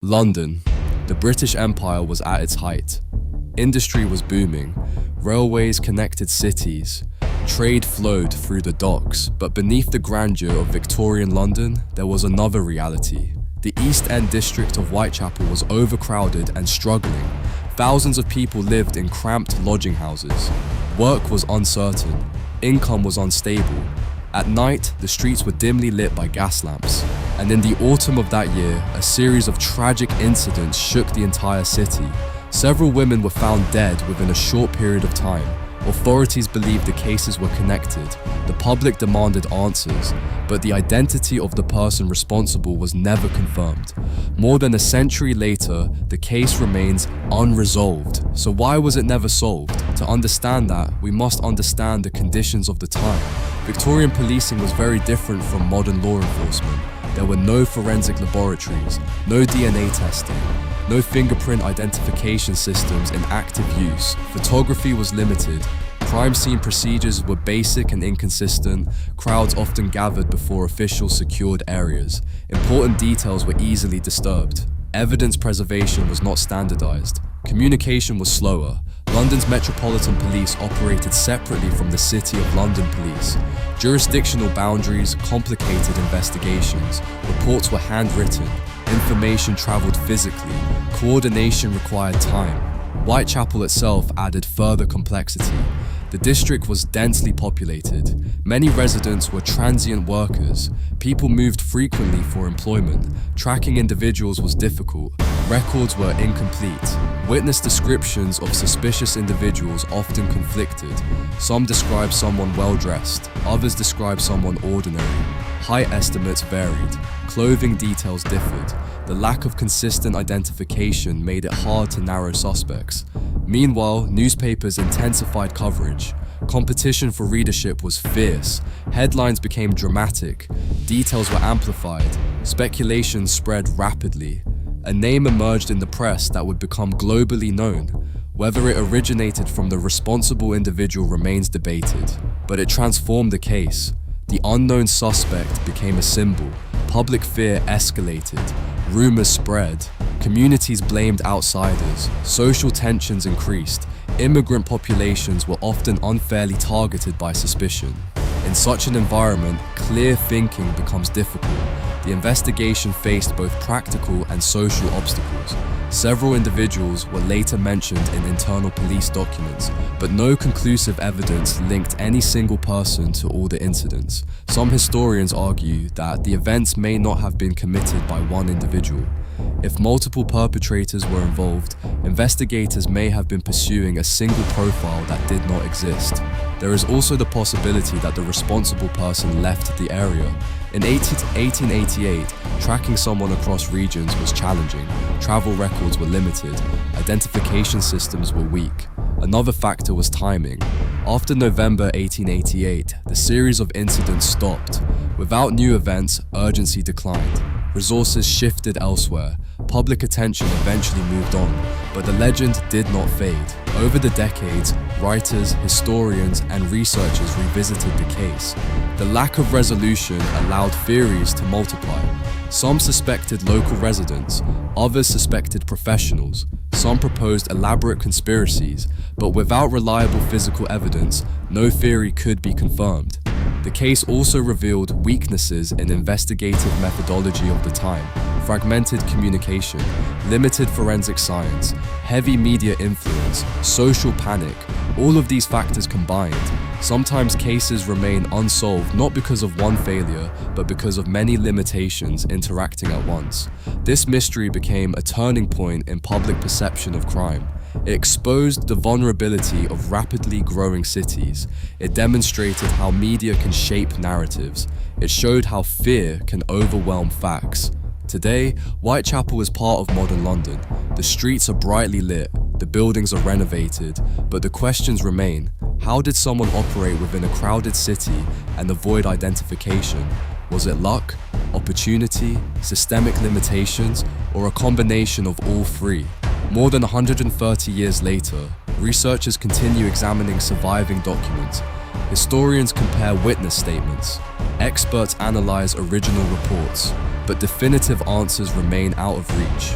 London. The British Empire was at its height. Industry was booming. Railways connected cities. Trade flowed through the docks, but beneath the grandeur of Victorian London, there was another reality. The East End district of Whitechapel was overcrowded and struggling. Thousands of people lived in cramped lodging houses. Work was uncertain. Income was unstable. At night, the streets were dimly lit by gas lamps. And in the autumn of that year, a series of tragic incidents shook the entire city. Several women were found dead within a short period of time. Authorities believed the cases were connected. The public demanded answers, but the identity of the person responsible was never confirmed. More than a century later, the case remains unresolved. So why was it never solved? To understand that, we must understand the conditions of the time. Victorian policing was very different from modern law enforcement. There were no forensic laboratories, no DNA testing, no fingerprint identification systems in active use. Photography was limited. Crime scene procedures were basic and inconsistent. Crowds often gathered before officials secured areas. Important details were easily disturbed. Evidence preservation was not standardized. Communication was slower. London's Metropolitan Police operated separately from the City of London Police. Jurisdictional boundaries complicated investigations. Reports were handwritten. Information traveled physically. Coordination required time. Whitechapel itself added further complexity. The district was densely populated. Many residents were transient workers. People moved frequently for employment. Tracking individuals was difficult. Records were incomplete. Witness descriptions of suspicious individuals often conflicted. Some described someone well-dressed. Others described someone ordinary. Height estimates varied. Clothing details differed. The lack of consistent identification made it hard to narrow suspects. Meanwhile, newspapers intensified coverage. Competition for readership was fierce. Headlines became dramatic. Details were amplified. Speculation spread rapidly. A name emerged in the press that would become globally known. Whether it originated from the responsible individual remains debated, but it transformed the case. The unknown suspect became a symbol. Public fear escalated. Rumors spread. Communities blamed outsiders. Social tensions increased. Immigrant populations were often unfairly targeted by suspicion. In such an environment, clear thinking becomes difficult. The investigation faced both practical and social obstacles. Several individuals were later mentioned in internal police documents, but no conclusive evidence linked any single person to all the incidents. Some historians argue that the events may not have been committed by one individual. If multiple perpetrators were involved, investigators may have been pursuing a single profile that did not exist. There is also the possibility that the responsible person left the area. In 1888, tracking someone across regions was challenging. Travel records were limited. Identification systems were weak. Another factor was timing. After November 1888, the series of incidents stopped. Without new events, urgency declined. Resources shifted elsewhere. Public attention eventually moved on, but the legend did not fade. Over the decades, writers, historians, and researchers revisited the case. The lack of resolution allowed theories to multiply. Some suspected local residents, others suspected professionals. Some proposed elaborate conspiracies, but without reliable physical evidence, no theory could be confirmed. The case also revealed weaknesses in investigative methodology of the time: fragmented communication, limited forensic science, heavy media influence, social panic. All of these factors combined. Sometimes cases remain unsolved not because of one failure, but because of many limitations interacting at once. This mystery became a turning point in public perception of crime. It exposed the vulnerability of rapidly growing cities. It demonstrated how media can shape narratives. It showed how fear can overwhelm facts. Today, Whitechapel is part of modern London. The streets are brightly lit, the buildings are renovated, but the questions remain. How did someone operate within a crowded city and avoid identification? Was it luck, opportunity, systemic limitations, or a combination of all three? More than 130 years later, researchers continue examining surviving documents. Historians compare witness statements. Experts analyze original reports, but definitive answers remain out of reach.